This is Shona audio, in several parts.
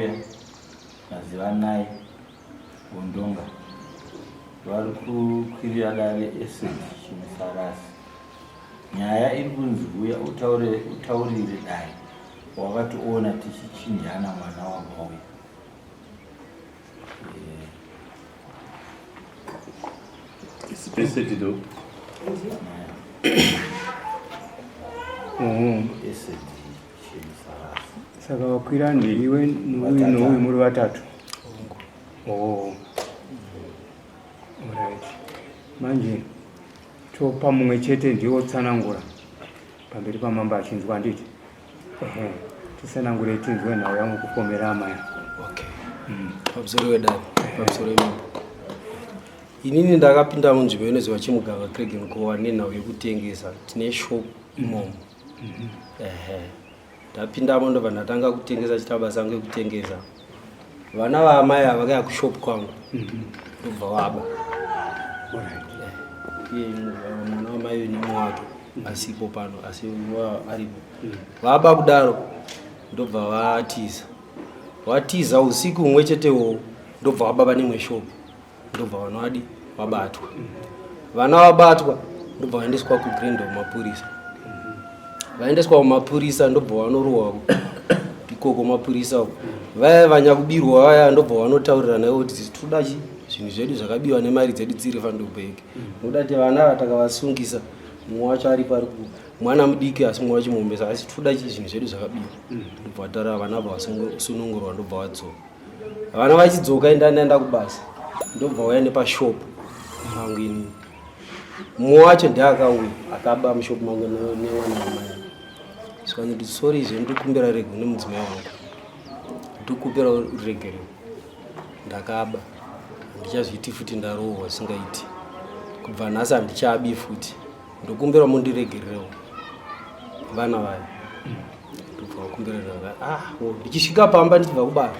vauya maziva 9 Gondonga vari kukwirira dare esedi chimusarasi. Nyaya iri kunzi uya utaurire dare wakationa tichichinjana mwana wagauya. Displaced though. Saka wakwira ndiwe n'uyu muri Vatatu. Oh. Alright. Manje chopa Imwechete ndiwo tsanangura pamberi pamamba achinzwa nditi. Tisanangure tinzwe nawe yangu kupomera amaya. Okay. Pabzoro dai. Pabzoro inini ndakapinda munzvimbo inoziva chimugava Craig Nguva nenhau yekutengesa tine shop imomo. Ndapindamo ndobva ndatanga kutengesa chita basa rangu rekutengesa. Vana vaamai vakaya kushop kwangu ndobva vaba. Iye mwana wamai nemumwe wake asipo pano asi aripo. Vaba kudaro ndobva vatiza usiku Imwechetewo ndobva vababa nemwe shop. Ndobva vanwadi vabatwa. Vana vabatwa ndobva vaendeswa kugrindwa kumapurisa. Vaendeswa kumapurisa ndobva vanorohwa ikoko mapurisa. Vaya vanyakubirwa vaya ndobva vanotaurirana ivo kuti toda zvinhu zvedu zvakabiwa nemari dzedu dziri fandobheki. Noda kuti vana vatakavasungisa mumwe wacho ari pari mwana mudiki asi mumwe wacho muombesa asi toda zvinhu zvedu zvakabiwa. Ndobva vataura vana vasunungurwa ndobva vadzoka. Vana vachidzoka ndaenda kubasa. Ndobva vaya nepashop mangu ini. Mumwe wacho ndiakauya akaba mushop mangu nemwana wamai. Saka nditi sorry izvo ndikumbira rego nemudzimai wangu. Ndikupera regere. Ndakaba. Ndichazviti futi ndarohwa singaiti. Kubva nhasi handichabi futi. Ndokumbira mundiregerewo. Vana vaya. Ndobva vakumbira ndichisvika pamba ndichibva kubara.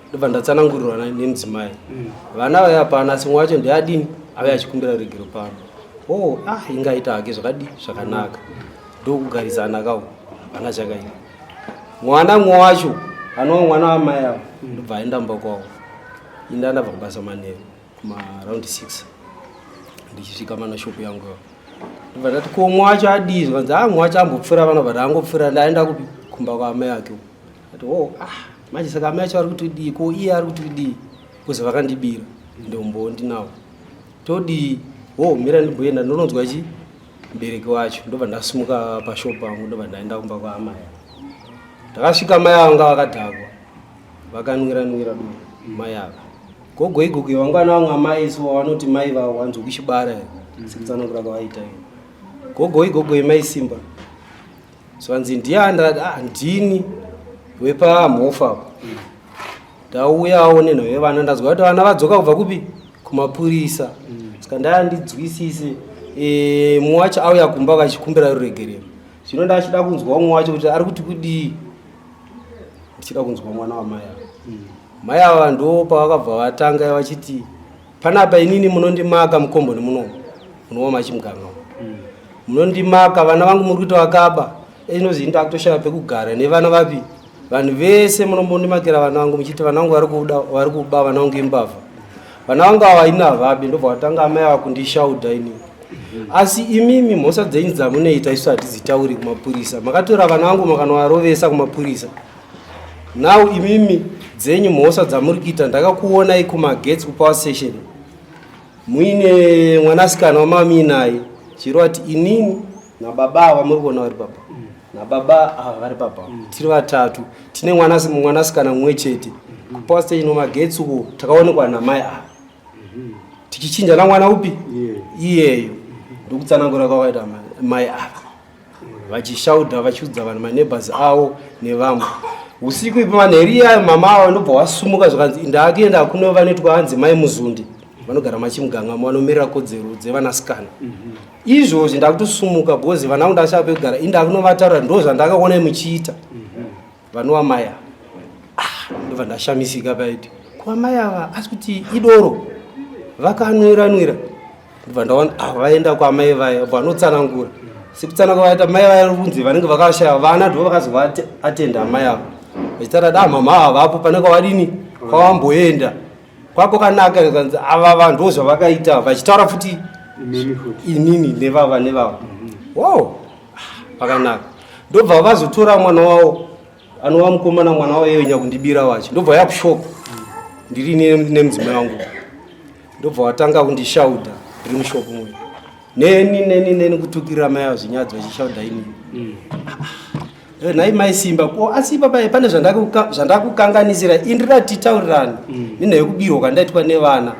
Ndobva ndatsanangurirwa nemudzimai. Vana vaya pana asi mumwe wacho ndiadini ave achikumbira regero pano. Ingaita hake zvakadi zvakanaka. Ndokugarisana kawo. Vana zvakaita. Mwana mumwe wacho anova mwana wamai avo ndobva aenda mumba kwawo. Ndabva kubasa manheru kumaround 6 ndichisvika mana shop yangu. Ndobva ndati ko mumwe wacho adii zvanzi mumwe wacho ambopfura vanobva ndangopfura ndaenda kumba kwaamai ake. Ati manje saka amai acho ari kutodii ko iye ari kutodii kuzi vakandibira ndombondinawo todii mira ndimboenda ndinonzwa mbereki wacho. Ndobva ndasimuka pashop pangu ndobva ndaenda kumba kwaamai. Ndakasvika mai avo vakadhakwa vakanwira duku mai ava gogo igogo vangwana vamwe amai so vanoti mai vawanzwa kuchibara here sekutsanangura kwavaita ivo gogo igogo mai simba so vanzi ndini wepamhofa ndauyawo nenhau yevana ndazwa kuti vana vadzoka kubva kupi kumapurisa. Saka ndandidzwisise mumwe wacho auya kumba vachikumbira ruregerero. Zvino ndachida kunzwa mumwe wacho kuti ari kuti kudii. Ndichida kunzwa mwana wamai ava. Mai ava ndo pavakabva vatanga vachiti panapa inini munondimaka mukomboni munowa machimuganga. Munondimaka vana vangu muri kuti vakaba. Inozi ndakutoshaye pekugara nevana vapi. Vanhu vese munombondimakira vana vangu muchiti vana vangu vari kuba vana vangu imbavha. Vana vangu ava ina havabi ndobva vatanga amai ava kundishaudha inini. Asi imimi mhosva dzenyu dzamunoita isu hatidzitauri kumapurisa. Makatora vana vangu makanovarovesa kumapurisa. Now imimi dzenyu mhosva dzamuri kuita ndakakuonai kumagetsi kupower station. Muine mwanasikana wamami naye. Chirova kuti inini nababa ava muri kuona vari papa. Nababa ava vari papa. Tiri vatatu. Tine mwanasikana Imwechete. Kupower station magetsi uko takaonekwa namai ava. Tichichinja namwana upi? Iyeyo. Ndokutsanangura kwakaita mai ava. Vachishaudha vachiudza vanhu maneighbors avo nevamwe. Usiku ipo manheru iya mama avo ndobva wasumuka zvakanzi ndakuenda kuno vanotwa hanzi mai Muzundi. Vanogara machimuganga vanomirira kodzero dzevanasikana. Izvozvi ndakutosumuka bhozi vana vangu ndakashava pekugara indakunovataura ndo zvandakaona muchiita. Vanova mai ava. Ndobva ndashamisika paiti. Kwa mai ava asi kuti idoro vakanwira. Ndobva ndaona vaenda kwamai vaya vanotsanangura. Sekutsanangura vaita mai vaya kunzi vanenge vakashaya vana ndo vakazova atenda mai ava. vachitaura da mama havapo pane kwawadini kwawamboenda kwako kanaka kanzi ava vanhu ndozvavakaita vachitaura futi inini nevava wow pakanaka ndobva vazotora mwana wavo anova mukomana mwana wavo yenya kundibira wacho ndobva yakushop ndiri nemudzimai wangu ndobva watanga kundishaudha ndiri mushopu mwe neni kutukirira mai avo zvinyadzo vachishaudha inini nhai mai simba ko asi papai pane zvandakukanganisira indiratitaurirani nenhau yekubirwa kandaitwa nevana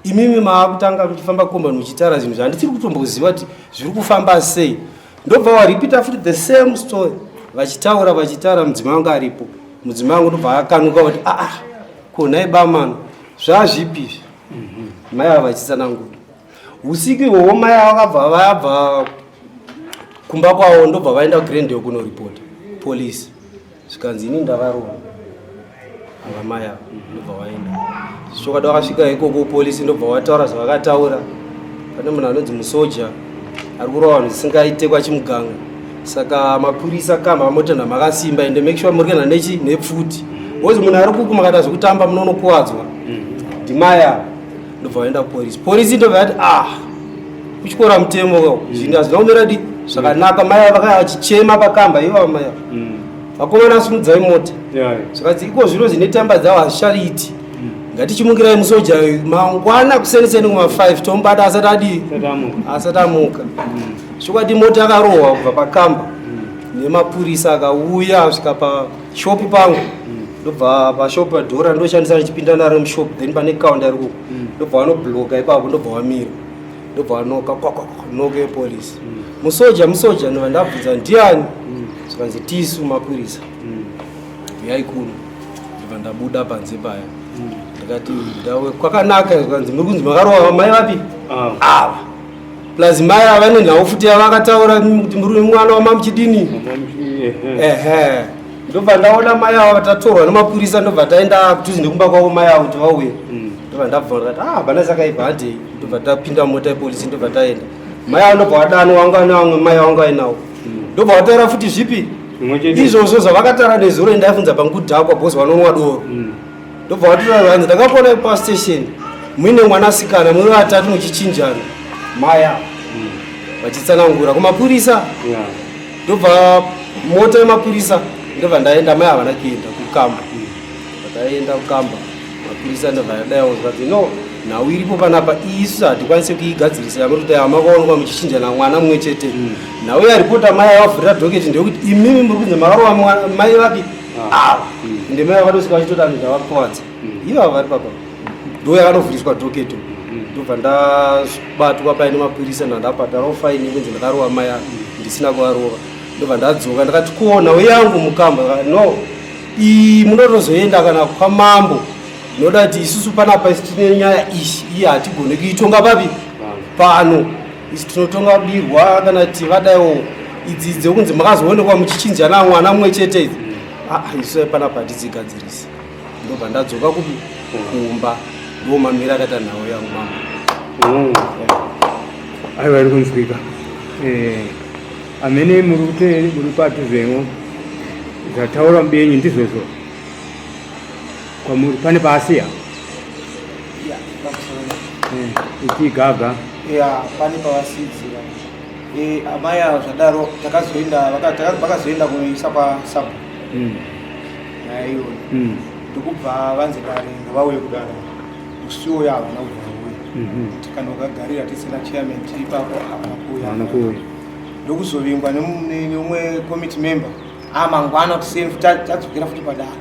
imimi maakutanga kuchifamba kombani muchitaura zvinhu zvandisiri kutomboziva kuti zviri kufamba sei ndobva waripita futi the same story vachitaura mudzimai wangu aripo mudzimai wangu ndobva akanuka kuti ko nhai bamano zvazvipi mai avo vachitsanangura usiku ihwohwo mai avo vayabva kumba kwavo ndobva vaenda kugrandeo kunoripota polisi zvikanzi ini ndavarova ava mai avo ndobva vaenda zvokada vakasvika ikoko polisi ndobva vataura zvavakataura pane munhu anonzi musoja ari kurova vanhu zvisingaitekwa chimuganga saka mapurisa kamba vamotonha makasimba ende make sure murikana nepfuti ozi munhu ari kuku makata zvekutamba munonokuwadzwa ndimai avo ndobva vaenda polisi ndobva yati kuchikora mutemo zvinhu hazvina kumira di zvakanaka mai avo vakaya vachichema pakamba ivava mai avo vakomana asimudzai mota zvakanzi iko zvino zvine tamba dzavo hazvichariiti ngatichimungirai musoja mangwana kuseniseni kuma5 tomubata asati amuka zvokwati mota akarohwa kubva pakamba nemapurisa akauya asvika pashopi pangu ndobva pashopi padhora ndoshandisa ndichipinda naro mushopi then pane kaunda iriko ndobva vanobloka ipapo ndobva vamira ndobva vanoka noka yepolisi musoja ndobva ndabvunza ndiani zvikanzi tisu mapurisa uyai kuno ndobva ndabuda panze paya ndikati kwakanaka zvikanzi muri kunzi makarova mai vapi ava plus mai ava nenhau futi yavakataura kuti muri mwana wamamuchidini ndobva ndaona mai avo vatatorwa nemapurisa ndobva taenda kutuzi nekumba kwavo mai avo kuti vauye ndobva ndabva ndikati hapana sakaipa handei ndobva tapinda mota yepolisi ndobva taenda mai avo ndobva wadano wanga nevamwe mai vanga ainawo ndobva wataura futi zvipi izvozvo zvavakataura nezuro endaifunza pangudhakwa bhozi vanonwa doro ndobva wataura hanzi ndakakuona pastation muine mwanasikana muri vatatu muchichinjana mai avo vachitsanangura kumapurisa ndobva mota yemapurisa ndobva ndaenda mai havana kuenda kukamba vataenda kukamba mapurisa ndobva yadayawo zvikati no nhau iripo panapa isu hatikwanise kuigadzirisa yamuti makaonekwa muchichinjana mwana mumwe chete nhau yaripota mai avavhurira dhoketi ndekuti imimi muri kunze makarova mai vapi ava ende mai vakatosvika vachitoti anhu zvavakuwadza ivava vari papa ndo yakanovhuriswa dhoketo ndobva ndabatwa paine mapurisa ndandapatarawo faini kunzi ndakarova mai ndisina kuvarova ndobva ndadzoka ndakati ko nhau yangu mukamba no iyi munotozoenda kana kwamambo noda kuti isusu panapa isi tine nyaya iyi hatigone kuitonga papi pano isi tinotonga birwa kana kuti vadaiwo idzi dzekunzi makazoonekwa muchichinjana mwana mumwe chete idzi isu panapa hatidzigadzirisi ndobva ndadzoka kupi kumba ndomamira akaita nhau yangu mama aiwa iri kunzwika amene muri patuzvemo zvataura mubenyu ndizvozvo kwamuri pane paasiya ichigaga pane pavasidzira amai avo zvadaro vakazoenda kuisa pasabu naiyo ndokubva vanzi kare ngavauye kudaro usiwo yavo nakubva vauye tikanogagarira tisina chairman tiri papo avakuya ndokuzovingwa neumwe committee member mangwana kuti seni tadzokera futi padare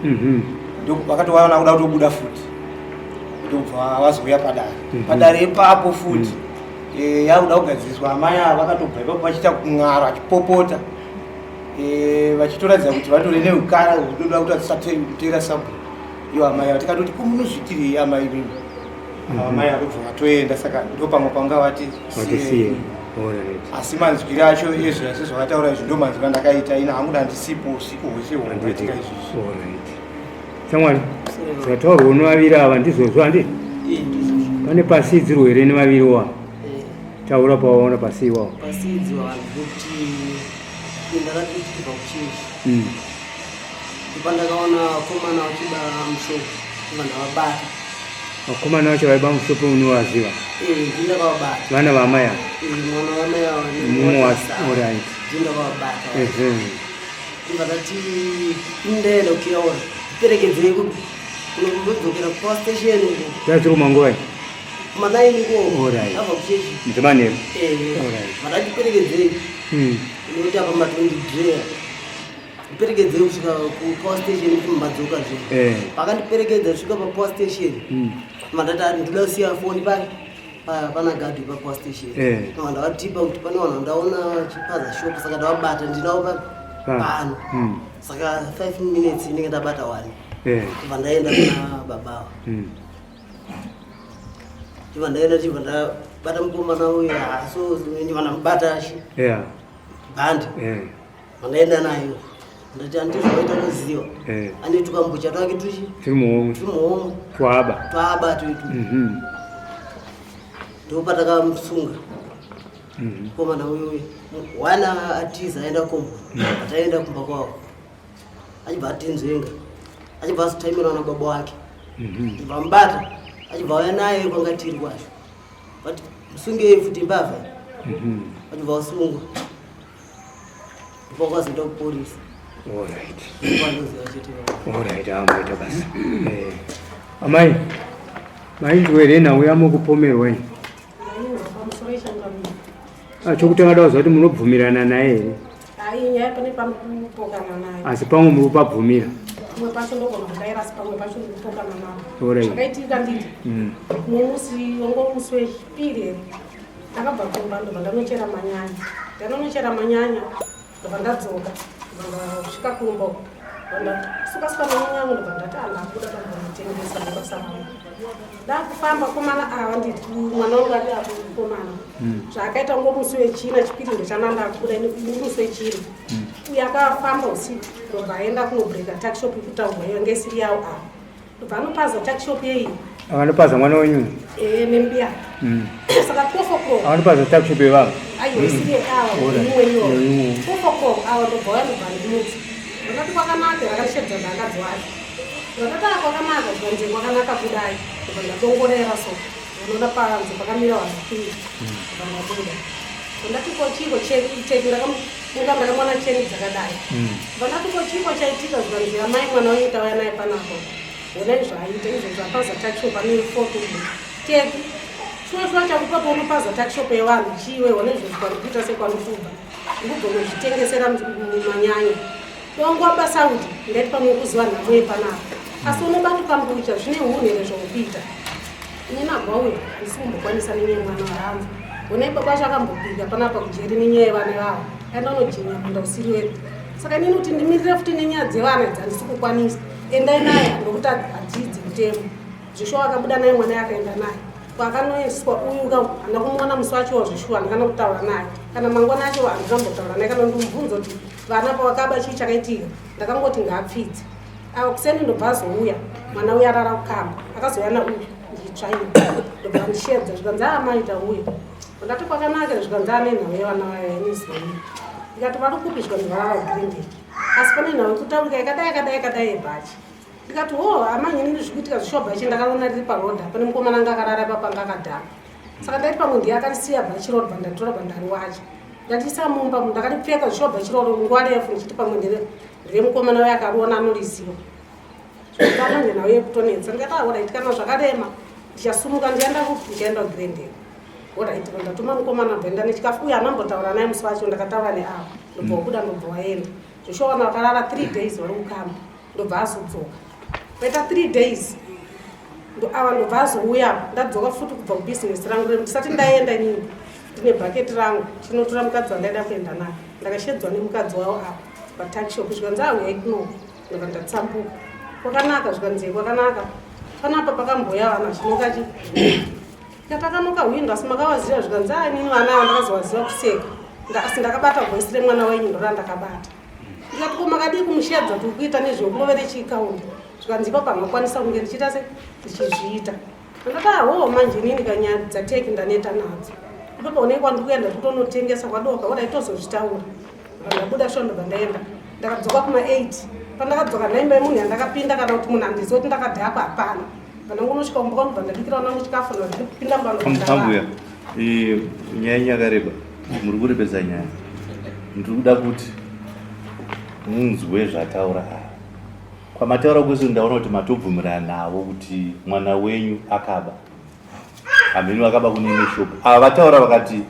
vakatovaona kuda kutobuda futi ndobva vazouya padare ipapo futi yakuda kugadziriswa amai ava vakatobva ipapo vachiita kun'ara vachipopota vachitoratidza kuti vatore neukara hudoda kuti vatisatera sabu iwo amai ava tikatoti komunozvitirei amai mimi amai akubva vatoenda saka ndopamwe panga vati asi manzwiri acho ezvo zvakataura izvi ndo manzwiri andakaita ina hangu dandisipo usiku hwese hwakatika izvozvo shamwari zvataurwa nevaviri ava ndizvozvo handi pane pasidzirwo here nevaviri wa taura pawaona pasi iwawo pasidzirwa kuti denda rakiitika kuchechi ndipandakaona komana wachiba mushopu vanhu vabata wakomana wacho vaiba mushopu unowaziva ndindakavabata vana vamaya mwana wamaya alright ndindakavabata ndivakati indaenda kukiaona ndiperekedzei kunodzokera kupower station yaziri kumanguva manainiko Alright. abva kuchechi ndemanheru vakatiperekedzei nokuti apa matondidreya ndiperekedzei kusvika kupower station kuti madzokazve pakandiperekedza kusvika papower station mandati ari ndoda kusiya foni pana gadhi papower station ndavatipa kuti pane vanhu ndaona chipaza shop saka ndavabata ndinavo pano saka 5 minutes inenge ndabata wani kubva ndaenda kuna babava chibva ndaenda chibva ndabata mukomana uyu so ndibva ndamubata achi bhandi mandaenda nayo ndati andizvaita kuziva andi tukambucha twake tiri muhomwe twaba twetu ndopatakamusunga mukomana uyu wana atiza aenda kombo ataenda kumba kwavo achibva atinzvenga achibva azotaimirwa nababa wake ndibva mubata achibva auya naye kwanga tiri kwacho but musungei futi mbavha achibva usungwa ndipakwazoenda kupolisa amboita basa amai maindwere nauya mukupomerwa chokutanga ndawaza kuti munobvumirana naye here asi pamwe muri kupabvumira pamwe pacho ndogona kudaira asi pamwe pacho ndikutokana navo zvakaitika nditi nemusi wango musi wechipiri here ndakabva kumba ndobva ndanochera manyanya ndanonochera manyanya ndobva ndadzoka ndasvika kumba ndasuka manyanya angu ndobva ndati andakuda ndambonotengesa mabasa vangu ndakufamba komana ava nditi mwana wangu ati akukomana zvakaita ngo musi wechina chipiri ndochanandakuda musi wechina uye akafamba usiku ndobva aenda kunobreka takshop kutaurwa iyo ngesiri yawo ava ndobva anopaza takshop yeyi avanopaza mwana wenyu nembiya saka 12 o'clock avanopaza takshop yevavo aiyo isiri ava imweyo 12 o'clock ava ndobva uya ndobva ndimutsi ndakati kwakanaka rakashedza ndakadzi wacho ndakati kwakanaka zvanze kwakanaka kudai ndobva ndadongorera so unoda panze pakamira vanhu vapiri ndobva ndabuda ndati kochiko cheki ndakamona cheni dzakadai ndandati kochiko chaitika zvanzi amai mwana wenyu tauya naye panapo onai zvaaita izvozvo apaza takshop ane foto teki shuwa chakupa paunopaza takshop yevanhu chiwe one izvozvo kwanikuita sekwanofuba ndikugomozvitengesera manyanya dongoa basa kuti ndati pamwe kuziva nhamo yepanapo asi unobatukambucha zvine hunhere zvakuita ine nabva uyo handisi kumbokwanisa nenyaya mwana wahangu one baba acho akambopika panapa kujeri nenyaya yevana vavo andanojinya kunda usiri wedu saka inini kuti ndimirire futi nenyaya dzevana dzandisi kukwanisa endai naye ndokuti hadzidzi mutemo zveshuwa akabuda naye mwana yakaenda naye kwakanoiswa uyu handa kumuona musi wacho zveshuwa ndikana kutaura naye kana mangwana acho handizambotaura naye kana ndimubvunza kuti vana pavakaba chii chakaitika ndakangoti ngaapfidze ava kuseni ndobva azouya mwana uya arara kukamba akazoya nauyu nditsvaini ndobva ndishedza zvikanzi amaita uyu ndati kwakanaka zvikanzi ane nhau yevana vayanizoi ndikati vari kupi zvikanzi varara grindek asi pane nhau yekutaurika yakadai yebhachi ndikati ho amanyinini zvikuitika zvishobhachi ndakaona riri parodha pane mukomana anga akarara papanga akadhaka saka ndati pamwe ndiye akarisiya bhachi roro bandatora bandari wacho ndatisa mumba ndakaripfeka zvishobhachi roro nguva refu ndichiti pamwe ndire mukomana waye akariona anoriziva zvakanonge nhau yekutonetsa ndikati ahoraiti kana zvakarema ndichasumuka ndichaenda kugrindek oraiti ndatuma mukomana bvenda nechikafu uye anambotaura naye musi wacho ndakataura neavo ndobva wabuda ndobva waenda zvoshowana vakarara 3 days vari kukamba ndobva azodzoka paita 3 days ava ndobva azouya ndadzoka futi kubva kubhizinesi rangu ndisati ndaenda inini ndine bhaketi rangu chinotora mukadzi wandaida kuenda naye ndakashedzwa nemukadzi wavo apa patakshop zvikanzi auya ikuno ndobva ndatsambuka kwakanaka zvikanzi kwakanaka panapa pakamboya vana chinokachi ndakanoka hwindo asi makavaziva zvikanzi inini vana ava ndakazovaziva kuseka asi ndakabata voisi remwana wenyu ndora ndakabata ndikati ko makadii kumushedza kuti ukuita nezvekurovere chiikaundi zvikanzi ipapo handakwanisa kunge ndichiita se ndichizviita ndakati ho manje inini kanyaya dzateki ndaneta nadzo ipapo une kwandiri kuenda kutonotengesa kwadoka oda itozozvitaura ndabuda sho ndobva ndaenda ndakadzoka kuma 8 pandakadzoka naimba yemunhu yandakapinda kana kuti munhu handisi kuti ndakadhakwa hapana kana ngunosvika kumba kunobva ndadikiraona muchikafu ndipinda mbanambuya nyaya yakareba muri kurebesa nyaya ndiri kuda kuti munzwe zvataura kwamataura kwese ndaona kuti matobvumirana navo kuti mwana wenyu akaba hamheni vakaba kuneme shopu ava vataura vakati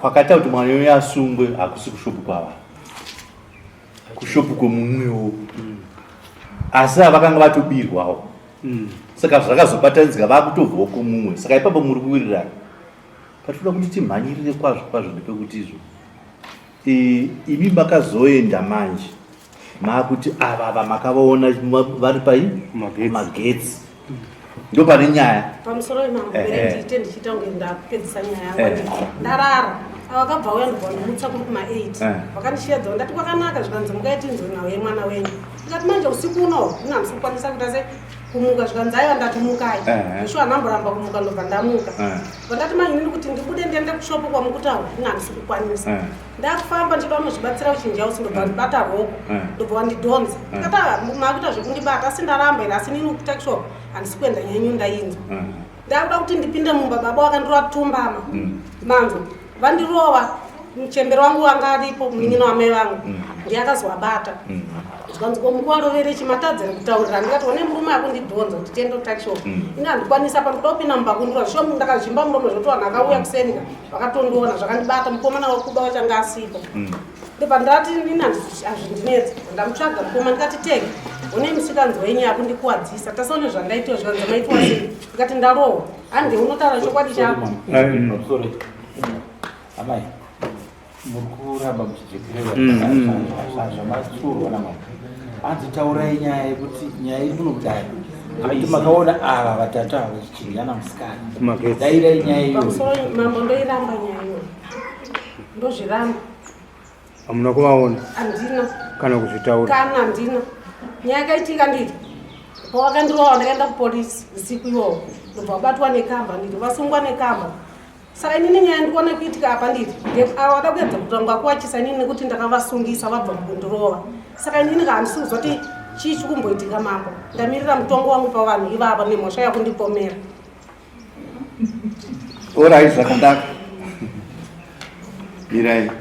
kwakaita kuti mwana wenyu asungwe hakusi kushopu kwava kushopu kwemumwewo asi havakanga vatobirwawo saka zvakazobatanizika vakutobvawo kumumwe saka ipapo muri kuwirirana patinoda kuti timhanyirire kwazvo kwazvo ndepekuti izvo imi makazoenda manje makuti ava makavaona vari pai magetsi ndo pane nyaya pamusoro imamuberetiite ndichiita kunge ndapedzisa nyaya yangu ndarara avakabva uya ndobva ndimutsa kuri kuma8 vakandishedzawo ndati kwakanaka zvikanzi mukaiti nzonao yemwana wenyu ndikati manje usiku uno ndinhamisi kukwanisa kuita se kumuka zvikanzi aiva ndati mukai ishuwa ndamboramba kumuka ndobva ndamuka vandati manje ndiri kuti ndibude ndiende kushopu kwamukutaura ndinhamisi kukwanisa ndakufamba ndichida unozvibatsira uchinji ausi ndobva ndibata roko ndobva wandidhonza ndikati makuita zvekundibata asi ndaramba ine asi nini kutakishopu handisi kuenda nyenyu ndainzwa ndakuda kuti ndipinde mumba baba wakandirova tumbama manzo vandirova muchembero wangu wanga aripo munyina wamai vangu ndiye akazovabata zvikanzi komukuvarovere chimatadzere kutaurira ndikati one murume akundidhonza kuti tiende kutakishopu ine handikwanisa pa ndikuda kupinda mumba kundira sho ndakazvimba muromo zvoti vanhu akauya kusenika vakatondiona zvakandibata mukomana wakuba wachanga asipo ndibva ndati ini hazvindinetsa ndamutsvaga mukoma ndikati tege une musikanzi wenyu yakundikuwadzisa tasaone zvandaitiwa zvikanzi maitiwa sei ndikati ndarohwa handi unotaura chokwadi chako amai mukuramba muchijekerera zvamatsurwa namai handitaurai nyaya yekuti nyaya iri kuno kudai kuti makaona ava vatatu ava chichiryana musikana dairai nyaya iyo pamusoro mambo ndoiramba nyaya iyo ndozviramba hamuna kuvaona handina kana kuzvitaura kana handina nyaya yakaitika nditi pawakandirova ndakaenda kupolisi usiku iwowo ndobva wabatwa nekamba nditi vasungwa nekamba saka inini nyaya ndikuona kuitika apa nditi avada kuedza kutanga kuwachisa inini nekuti ndakavasungisa vabva kundirova saka inini kahandisuzwa kuti chii chikumboitika mambo ndamirira mutongo wangu pavanhu ivava nemhosva yakundipomera orai zvakanaka mirai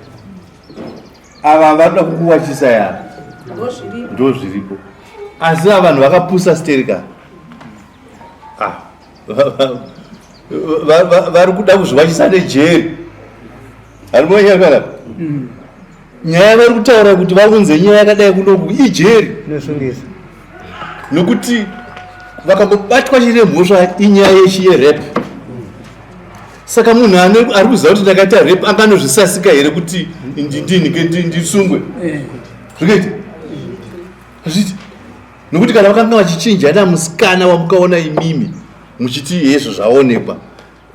ava vanoda kukuwachisa yaro ndo zviripo asi ava vanhu vakapusa sterika vari kuda kuzviwachisa nejeri harimonyakana nyaya vari kutaura kuti vaunze nyaya yakadai kunoku ijeri nesungisa nokuti vakambobatwa chine mhosva inyaya yechiyerep saka munhu ari kuziva kuti ndakaita rep anganozvisasika here kuti ndisungwe zvikaita azviti nokuti kana vakanga vachichinjana musikana wamukaona imimi muchiti hezvo zvaonekwa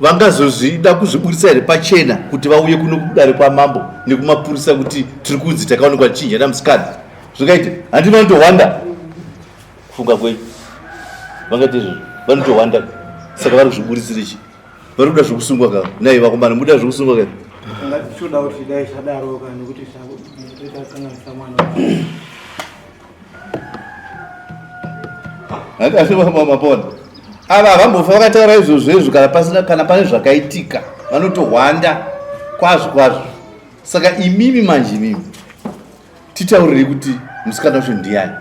vangazozvida kuzvibudisa here pachena kuti vauye kuno kudare kwamambo nekumapurisa kuti tiri kunzi takaonekwa tichinjana musikana zvikaita handi vanotowanda kufunga kwenyu vangaita izvozvo vanotowanda saka vari kuzviburisira chi vari kuda zvokusungwa ka nai vakomana muda zvokusungwa ka ngatichoda kuti dai chadaroka nekuti takanganisa mwana mapona ava havambofa vakataura izvozvo izvo kana pane zvakaitika vanotohwanda kwazvo kwazvo saka imimi manje imimi titaurirei kuti musikana wacho ndiani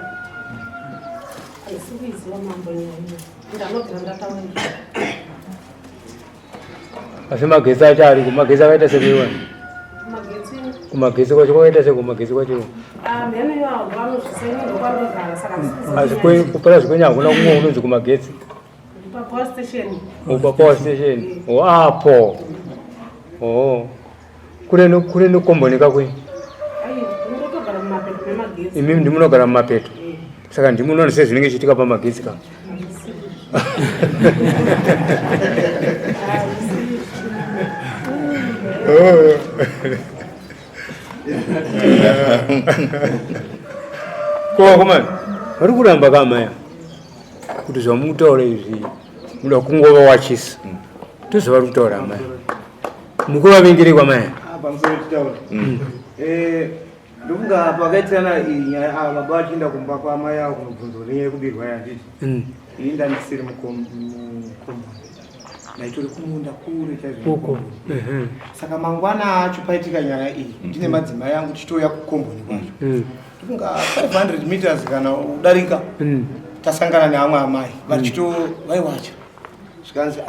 asi magetsi acho ari kumagetsi akaita sekeiwani kumagetsi kwacho kwakaita sekumagetsi kwacho asi kupera zvikwenyu hakuna kumwe unonzi kumagetsi papower station apo kure nekombonika kwe imimi ndimunogara mumapeto saka ndimunoona sezvinenge chiitika pamagetsi ka kovakomani vari kuramba kamaya kuti zvamutaura izvi muda kungova wachisa tozvavari kutaura maya mukuvavengerei kwamaya pamusoro titaura ndokunga pakaitirana inyaya baba vachienda kumba kwamai avo kunobvunzo nenyaya yekubirwa yanditi ini ndandisiri mukombo naitori kumunda kure chaizvo. Saka mangwana acho paitika nyaya iyi ndine madzimai angu tichitouya kukomboni kwacho ndokunga 500 meters kana udarika tasangana neamwe amai vaiwacha zvikanzi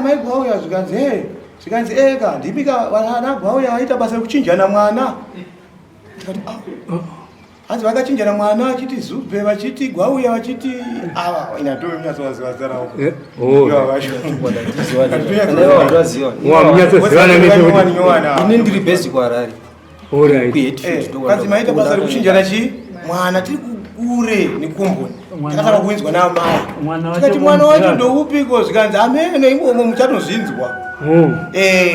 mai gwauya zvikanzi zvikanzi eka ndipika vana gwauya vaita basa rekuchinjana mwana. Hanzi vakachinjana mwana achiti zubhe vachiti gwauya vachiti inatominyatsovazivazarao ini ndiri basic warari kanzi maita basa rekuchinjana chi mwana tiri kure nekumboni takataka kuinzwa naamai tikati mwana wacho ndoupiko zvikanzi amene imbomo muchatozvinzwa.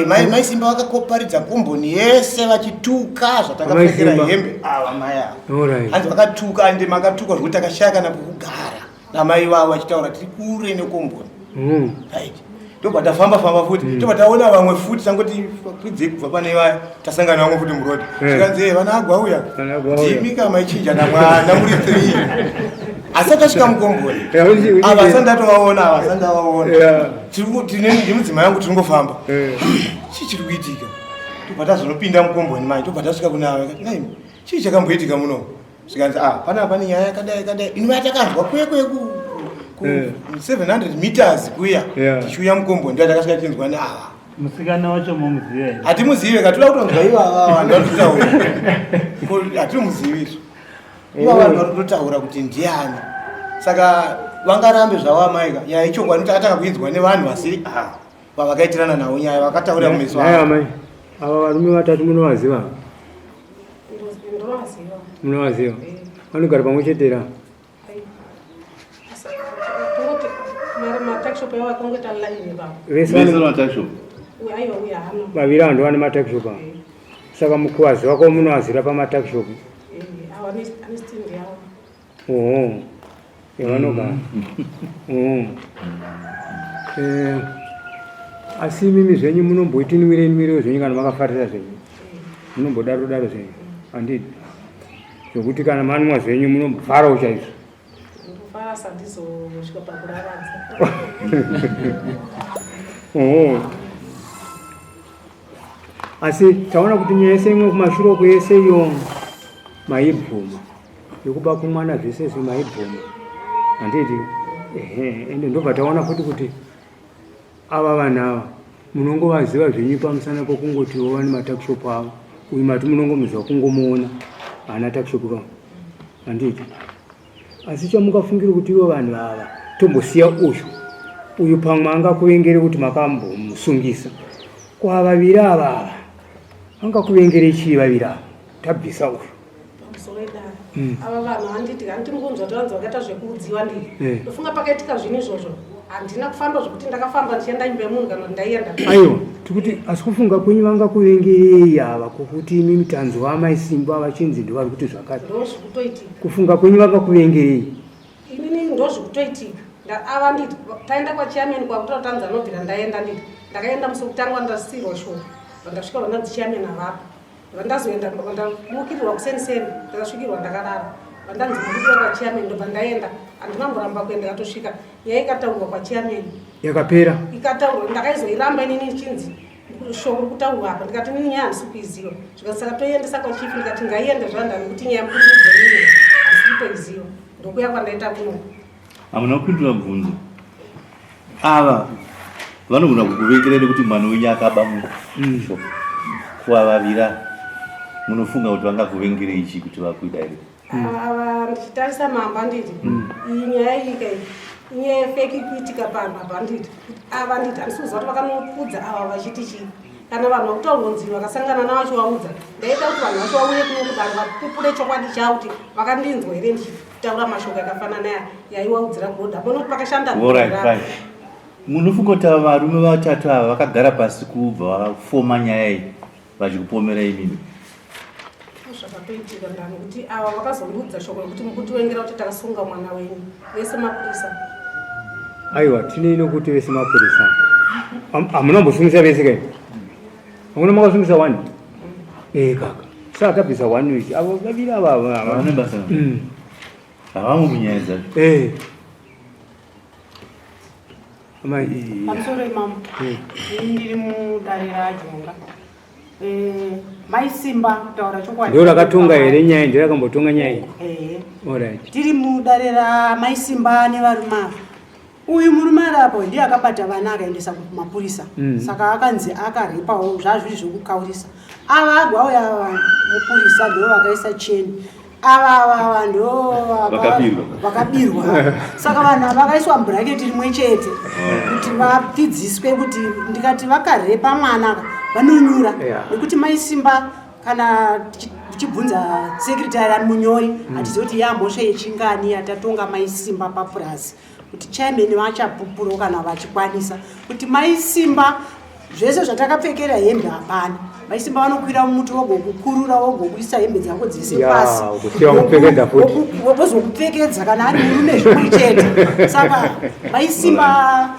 Mai Simba vakakoparidza kumboni yese vachituka zvatakapfekera hembe ava mai avo hanzi vakatuka ande makatuka zvokuti takashaya kana pokugara namai vavo vachitaura tiri kure nekumboni right ndobva tafamba futi tobva taona vamwe futi tangoti kwidze kubva pane vaya tasangana vamwe futi murodhi zvikanzi vana agwauya ndimika maichinja namwana muri 3 asi atasvika mukomboni ava asandatovaona ava asandavaona ndimudzimai yangu tiringofamba chii chiri kuitika tobva tazonopinda mukomboni mai tobva tasvika kunava naimi chii chakamboitika muno zvikanzi pana pane nyaya yakadai inovaya takanzwa kwekweku 700 meters kuya tichiuya mukomboni ndoa takasvika tinzwa neava musikana wacho mumuzive hatimuzive katula kutonzwa ivava ndototaura hatimuzivi izvo ivava ndototaura kuti ndiani. Saka vangarambe zvavo amaika nyaya ichongwani takataka kuinzwa nevanhu vasiri vavakaitirana navo nyaya vakataura mumeso amai ava varume vatatu munovaziva munovaziva vanogara pamwe chetera vaviri vanhu vane matakishop saka mukuvazi wako munovazira pamatakishop yavanogara asi mimi zvenyu munomboiti nwire zvenyu kana makafarira zvenyu munombodaro zvenyu handidi zvokuti kana manwa zvenyu munombofarawo chaizvo asi taona kuti nyaya yese imwe kumashuroko yese iyo maibvuma yokuba kumwana zvese maibvuma handiti ende ndobva taona kuti ava vana ava munongovaziva zvenyu pamusana pokungotiwo vane matakishop avo uyu mati munongomuziva kungomuona haana takishop pavo handiti asi chamukafungira kuti ivo vanhu ava tombosiya uyu pamwe angakuvengere kuti makambomusungisa kwavaviri ava angakuvengere chii vaviri ava tabvisa uyu ava vanhu handiti handiti mukunzwa kuti vanzi vakaita zvekuudziwa ndii ndofunga pakaitika zvinhu izvozvo handina kufamba zvokuti ndakafamba ndichienda imba yemunhu kana kuti ndaienda aiwa tikuti asi kufunga kwenyu vangakuvengerei ava kokuti imi mutanzi wamai Simba vachinzi ndovari kuti zvakati ndozvikutoitika kufunga kwenyu vangakuvengerei inini ndozvikutoitika ava nditi taenda kwachiameni kwakuti tanzi anobvira ndaenda nditi ndakaenda musi wekutanga ndasirwa shoko vandasvika vananzi chiameni avapo vandazoenda vandamukirirwa kuseniseni ndakasvikirwa ndakarara vandanzi mukira kwachiameni ndobva ndaenda handinamboramba kuenda katosvika nyaya ikataurwa kwachiameni yakapera ikataurwa ndakaizoiramba inini chinzi shoko rikutaurwa apa ndikati nini nyaya handisi kuiziva zvikasaka toiendesa kwachifi ndikati ngaiende zvanda nekuti nyaya mukuriizoiwe handisi kutoiziva ndokuya kwandaita kuno hamuna kupindura mubvunzo ava vanogona kukuvengereni kuti mwana wenyu akaba musho kuwavavira munofunga kuti vangakuvengerei ichi kuti vakuita here ava ndichitarisa mamba nditi iyi nyaya ika inyaya yefeki kuitika panhu apa nditi ava nditi handisi kuziva kuti vakanokudza ava vachiti chii kana vanhu vakutaurwa nziri vakasangana navacho vaudza ndaida kuti vanhu vacho vauye kuno kuti vanhu vapupure chokwadi chavo kuti vakandinzwa here ndichitaura mashoko yakafanana yaiwaudzira godha ponoti pakashanda munofunga kuti ava varume vatatu ava vakagara pasi kubva vafoma nyaya iyi vachikupomerai mimi zvakatoitika ndani kuti ava vakazondudza shoko rekuti mukutiwengera kuti takasunga mwana wenyu vese mapurisa aiwa tine ino kuti vese mapurisa hamuna mbosungisa vese kai hamuna makasungisa wani kaka sakabvisa 1 week avo vaviri ava vane basa havamo munyaya dzacho pamusoro imamo ndiri mudare rajonga maisimba kutaura chokwadi ndio rakatonga here nyaya ndirakambotonga nyaya iyi alright tiri mudare ramaisimba nevarume ava uyu murume ari apo ndiye akabata vana akaendesa kumapurisa saka akanzi akarepawo zvazviri zvokukaurisa ava agwauya mupurisa ndo vakaisa cheni ava ndo vakabirwa saka vanhu ava vakaiswa mubhuraketi rimwe chete kuti vadzidziswe kuti ndikati vakarepa mwana vanonyura nekuti maisimba kana tichibvunza sekretari ari munyori hatizivi kuti yambosha yechingani atatonga maisimba papurazi kuti chairman vachapupuro kana vachikwanisa kuti maisimba zvese zvatakapfekera hembe hapana maisimba vanokwira mumuti wogokukurura wogokuisa hembe dzako dzese pasi wozokupfekedza kana ari murume zvimwe chete saka maisimba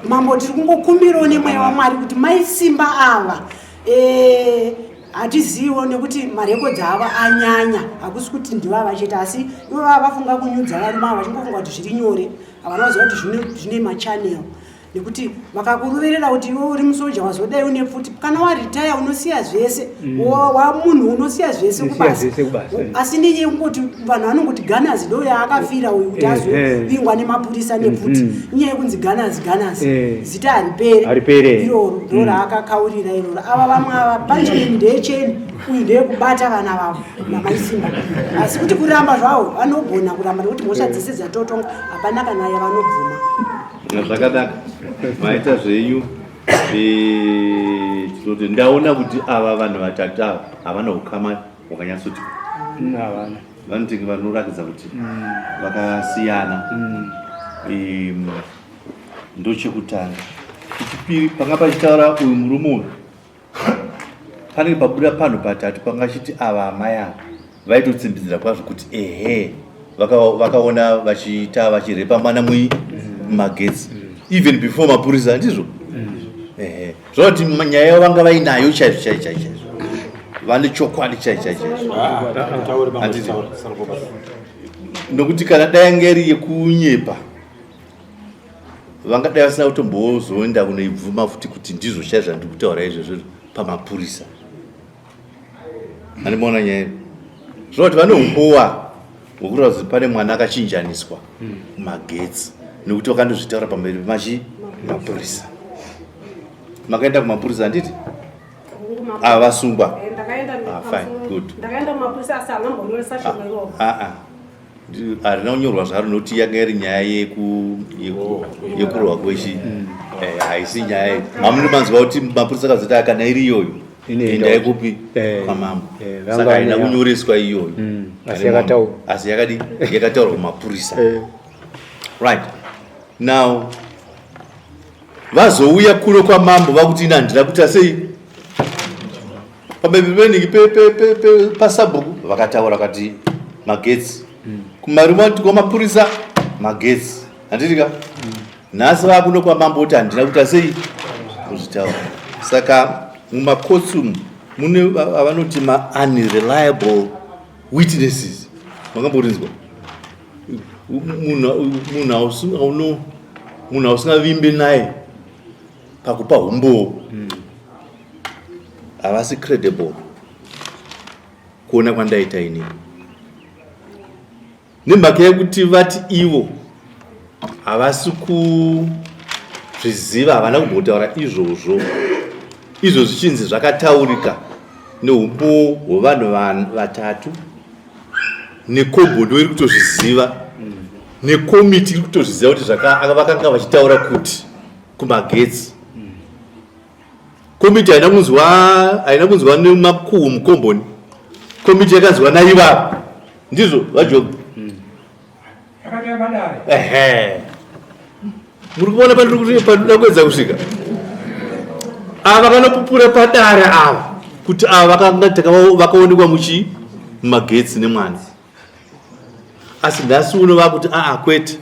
mambo tiri kungokumbirawo nemweya waMwari kuti maisimba ava hatizivo nekuti marekodzi ava anyanya hakusi kuti ndivava chete asi ivo vava vafunga kunyudza varume ava vachingofunga kuti zviri nyore havana vaziva kuti zvine machanel nekuti vakakuruverera kuti iwe uri musoja wazodai une pfuti kana waritaya unosiya zvese wamunhu unosiya zvese kubasa asi ninye kungoti vanhu vanongoti ganazi ndo yaakafira uyu kuti azovingwa nemapurisa nepfuti inyaya yekunzi ganazi zita haripere iroro ndo raakakaurira iroro ava vamwe ava punishment ndeyecheni uyu ndeyekubata vana vavo namaisimba asi kuti kuramba zvavo vanogona kuramba nekuti mhosva dzese dzatotonga hapana kana yavanobvuma zvakanaka maita zvenyu tinoti ndaona kuti ava vanhu vatatu ava havana ukama hwakanyatsoti vanoti vanoratidza kuti vakasiyana ndochekutanga chechipiri panga pachitaura uyu murume uyu panenge pabuda panhu patatu pangachiti ava amai ava vaitotsimbidzira kwazvo kuti vakaona vachiita vachirepa mwana mumagetsi even before mapurisa handizvo zvoti nyaya yavo vanga vainayo chaizvo vane chokwadi chaizvo nokuti kana dai anga iri yekunyepa vangadai vasina kutombozoenda kunoibvuma futi kuti ndizvo chaizvo zvandiri kutaura izvozvo pamapurisa handimaona nyaya zvoti vane umbowa hwekutaura kuti pane mwana akachinjaniswa magetsi nekuti vakandozvitaura pamberi mapurisa makaenda kumapurisa handiti avasungwa fine good harina kunyorwa zvaro nokuti yanga iri nyaya yekurohwa kwechi haisi nyaya hamune manzwa kuti mapurisa akazoti kana iri iyoyo endai kupi kwamambo saka haina kunyoreswa iyoyo asi yakataurwa kumapurisa right now vazouya kuno kwamambo vakuti ina handina kuita sei pamberi peningi pasabhuku vakataura kuti magetsi kumarimoti kwamapurisa magetsi handitika nhasi vakuno kwamambo kuti handina kuita sei kuzvitaura saka mumakotsi umu mune avanoti ma-unreliable witnesses makamborinzwa munhu ausingavimbe naye pakupa umbowo havasi credible kuona kwandaita ini nemhaka yekuti vati ivo havasi kuzviziva havana kumbotaura izvozvo izvo zvichinzi zvakataurika neumbowo hwevanhu vatatu nekombondo iri kutozviziva nekomiti iri kutozviziva kuti vakanga vachitaura kuti kumagetsi komiti haina kunzwa nemakuhwu mukomboni komiti yakanzwa naivava ndizvo vajoga muri kuona pandinoda kuedza kusvika ava vanopupura padare ava kuti ava vakaonekwa mumagetsi nemwana asi nhasi uno vakuti kwete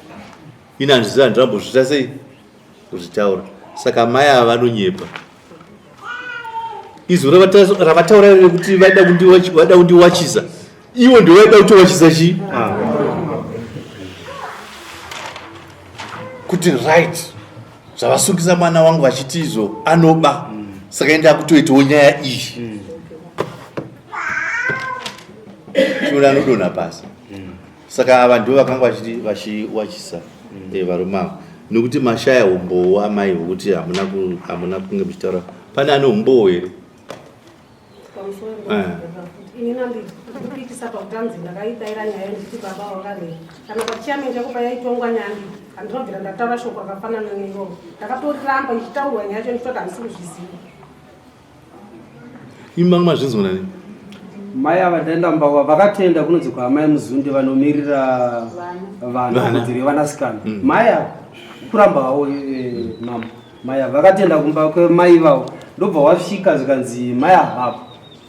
ina handiziva handirambozvita sei kuzvitaura saka mai ava vanonyepa izvo ravataura kuti vada kundiwachisa iwo ndio vaida kutowachisa chi kuti right zvavasungisa mwana wangu vachiti izvo anoba saka enda kutoitawo nyaya iyi chiona anodonha pasi saka ava ndio vakanga vachiwachisa varume avo nekuti mashaya umbowo amai hwokuti hamuna kunge muchitaura pane ane umbowo here inini ndikupikisa pakutanzi ndakaitaira nyaya nditi baba wakarei kana pachiameni chakupa yaitongwa nyandi handinobvira ndataura shoko rakafanana neiroro ndakatoramba ichitaurwa nyaya yacho nditoti handisi kuzviziva imangu mazvinzwa nani mai ava ndaenda mbava vakatenda kunonzi kwaamai muzunde vanomirira vanhu kudziri vanasikana mai ava kurambawo mama mai ava vakatenda kumba kwemai vavo ndobva wasvika zvikanzi mai avapo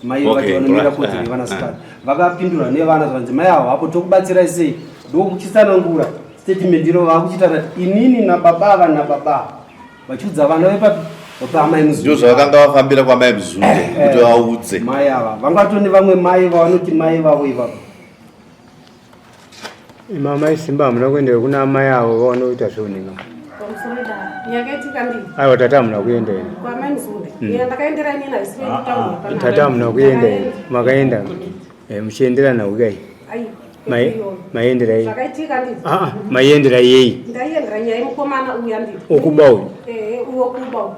mai vacho vanomira kudziri vanasikana vakapindura nevana zvanzi mai ava hapo tokubatsirai sei ndokuchitsanangura statement iro vakuchitana inini nababa ava nababa vachiudza vana vepapi vapamai muzunde ndio zvavakanga vafambira kwamai muzunde kuti vaudze mai ava vangatone vamwe mai vavanoti mai vavo ivapo mamai simba hamuna kuendera kuna amai avo vaonoita zveuninga aiwa tata hamuna kuenda ine tata hamuna kuenda ine makaenda muchiendera naukai maiendera yei maiendera yei okuba uyu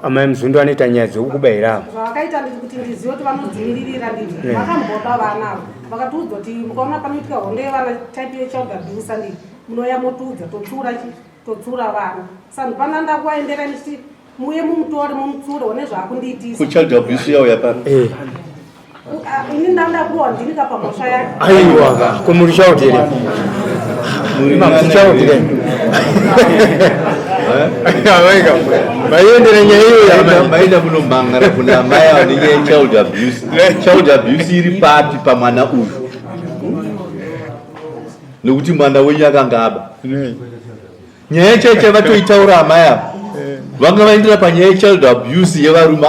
amai muzundu anoita nyaya dzekukubayira zvakaita ndikuti ndizive kuti vanodzimiririra nditi vakamboda vanavo vakatiudza kuti mukaona panoitika hondo yevana type yechild abuse nditi munoya motiudza totsura vana saka pana ndakuvaendera nditi muye mumutore mumutsure one zvakundiitisa kuchild abuse yauya pano ini ndandakuwa ndinika pamhosva yake aiwa kumuri chautire mamuchautire maiendera nyaya iyo maida kunomangara kuna mai vanenge child abuse iri papi pamwana uyu nekuti mwana wenyu akanga aba nyaya chaicha vatoitaura amai ava vanga vaendera panyaya yechild abuse yevarume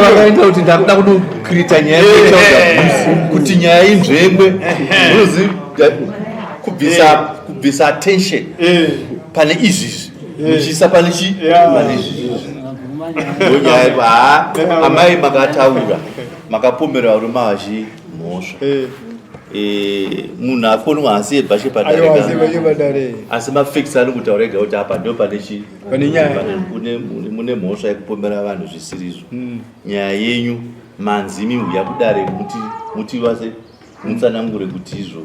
vakaenda kuti ndakuda kunokrita nyaya yechild abuse kuti nyaya inzvengwe unozi kubvisa attention pane izvizvi muchiisa pane nyaya amai makataura makapomera varume vachimhosva munhu akonwa asi ebhashe padare asi mafix ari kutaura ega kuti apa ndo mune mhosva yekupomera vanhu zvisirizvo nyaya yenyu manzi mihuya kudare muti vase mutsanangure kuti izvo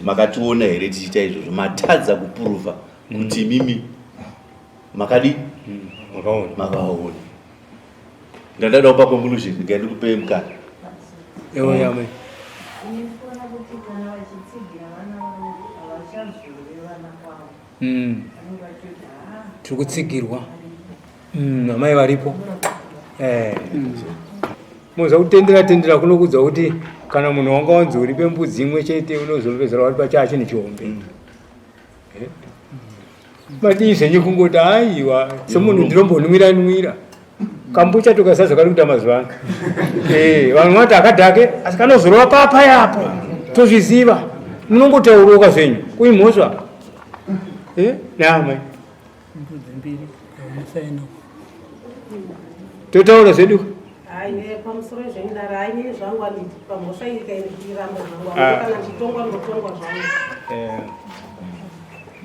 makationa here tichiita izvozvo matadza kupuruva kuti mimi makadi makaona ndandada kupa conclusion ngandi kupei mukana ewo yamai tiri kutsigirwa amai varipo muza kutendera kunokudza kuti kana munhu wanga wanzi uri pembudzi imwe chete unozopedzera wari pachaa chine chihombe madii zvenyu kungoti aiwa semunhu ndinombonwira kambucha tokasaza kari kuita mazuva ano vanhu vati akadhake asi kanozorova papa yapo tozviziva munongotaurwa zvenyu kuimhosva namai totaura zvedu pamusoro zveindara hainini zvangu anditi pamhosva iri kairikuramba zvangu kana nditongwa ndotongwa zvangu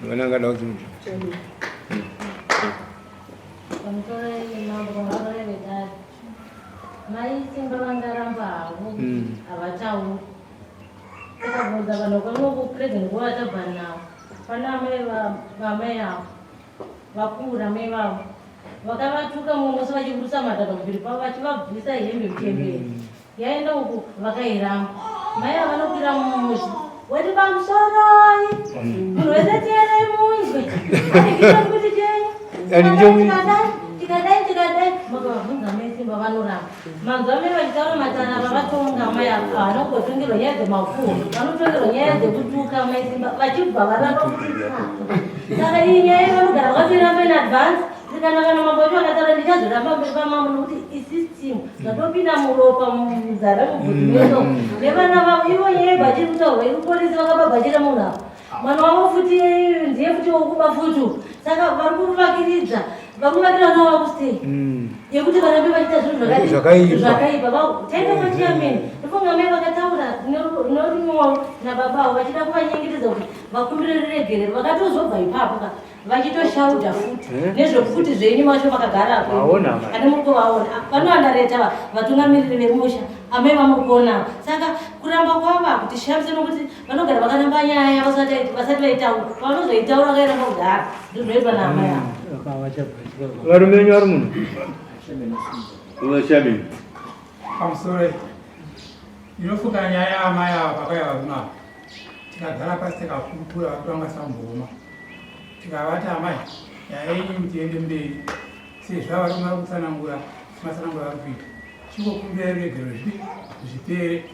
vanangada kuti maisimba vangaramba havo havatauri takabvunza vanhu vakanokupredze nguva tabva navo pana vamai avo vakura mai vavo vakavatuka mumwe sevachiburusa madhadha kumbiri pavo vachivabvisa hembe mutemberi yaenda uku vakairamba mai avo vanokwira mumuzi weti pamusoroi munhu wese tierei munzwe kuti chenyu tikadai makavabvunza maisimba vanoramba manzwa mai vachitaura matana vavatonga mai vanongotongerwa nyaya dzemafuro vanotongerwa nyaya dzekutuka maisimba vachibva varamba kuti Saka inyaya vanogara vakafiramba in advance. Kana mabosho akataura ndichazoramba mberi pamambo nokuti isystem zvatopinda muropa muzara mubvudzi meso nevana vavo ivo nyaya bhachiri kutaurwa ikuporisi vakababhachira munhu ava mwana wavo futi ndiye futi wokuba futu saka vari kuvakiridza vakuvakira vana vavo kustei yekuti varambe vachiita zvinhu zvakaipa taita machiameni ifunga mai vakataura norunyoro nababavo vachida kuvanyengetedza kuti vakumbire riregerero vakatozobva ipapo vachitoshauta futi nezvofuti zvenyu macho vakagara ane mukuvaona vanoandareta vatungamiriri vemusha amai vamukona saka kuramba kwava kuti shamse nokuti vanogara vakaramba nyaya vasati vaitaura pavanozoitaura vakairamba kugara ndizvoitwa naamai avo varume venyu vari muno unashamini pamusoro inofuka nyaya amai ava pakaiva kunapa tikagara pasi tikakupura vakutanga samboma tikavati amai nyaya yenyu tiende mberi sezvo varume vari kutsanangura matsanangura vari kuita chingokumbira ruregero zvipere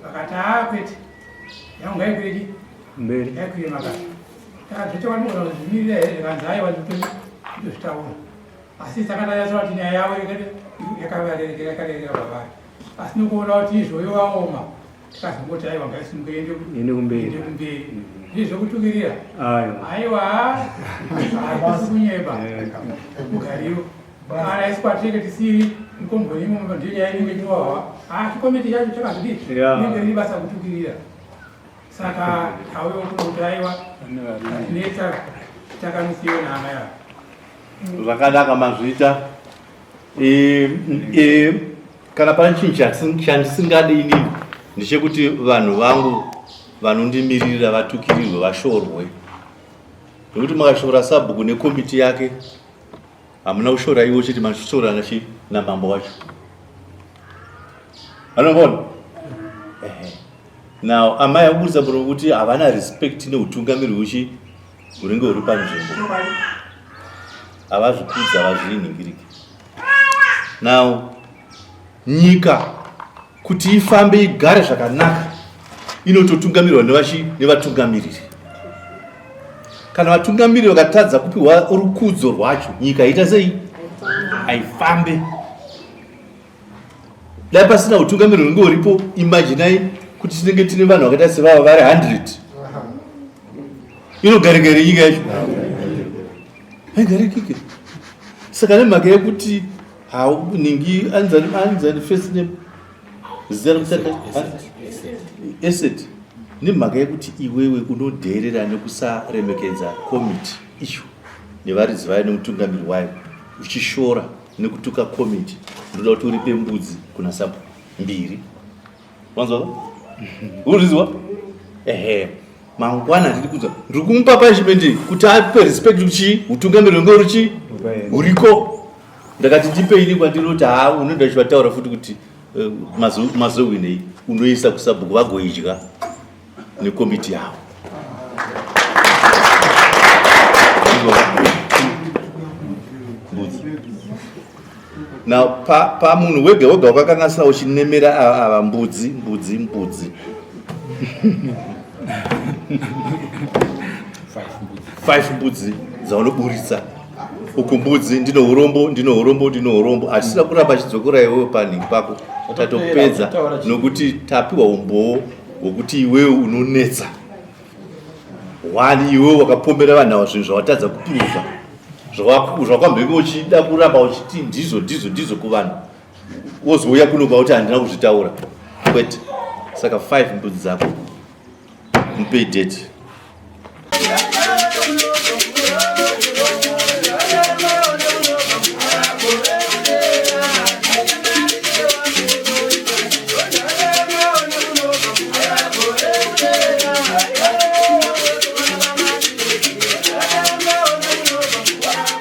vakati kwete yangu ngaikwireki mberi yaikwire makati takazvitowanogona kuzvimirira here zvikanzi aiwa nditozvitaura asi takatanyatsoa kuti nyaya yavo yakarerekera pavari asi nokuona kuti izvoyo waoma tikazongoti aiwa ngaisimukeende kumberi ndizvo kutukirira aiwa kunyeba kugariwo kana isi kwatinenge tisiri mukombonimo ndinyaya inenge inowawa chikomiti chacho chakazodii inenge riri basa kutukirira saka tauyo kuti aiwa neta takamisiyo nehama yavo zvakanaka mazvita kana pane chinhu chandisingadi inini ndechekuti vanhu vangu vanondimirira vatukirirwe vashorwe nekuti makashora sabhuku nekomiti yake hamuna kushora iwo chete machishora namambo wacho anombona now amai akuburitsa mbono kuti havana respect neutungamiri huchi hunenge huri panzvimbo havazvikudza havazviningiriki now nyika kuti ifambe igare zvakanaka inototungamirwa nevatungamiriri kana vatungamiriri vakatadza kupiwa rukudzo rwacho nyika ita sei haifambe dai pasina utungamiriri unenge uripo imajinai kuti tinenge tine vanhu vakaita sevava vari 100 inogarigari nyika yacho haigarikike saka nemhaka yekuti ningi anzani first name asset nemhaka yekuti iwewe unodheerera nekusaremekedza komiti icho nevaridzi vayo nemutungamiri wayo uchishora nekutuka komiti ndoda kuti uripe mbudzi kuna sapo 2 wanzwa uriziwa mangwana ndiri kudza ndiri kumupa punishment kuti ape respect kuchi utungamiri wengo ruchi uriko ndakati ndipeini kwandinoti unoda chivataura futi kuti mazowinei unoisa kusabhuku vagoidya nekomiti yavo na pamunhu wega wega wakakanasa uchinemera ava mbudzi 5 mbudzi dzaunoburitsa uku mbudzi ndino urombo hatisina kuramba chidzokora iwewe panhingi pako tatopedza nokuti tapiwa umbowo hwekuti iwewe unonetsa 1 iwewe wakapombera vanhu ava zvinhu zvawatadza kupuruva zvakwambenge uchida kuramba uchiti ndizo kuvanhu wozouya kunoba kuti handina kuzvitaura kwete saka 5 mbudzi dzako mupei date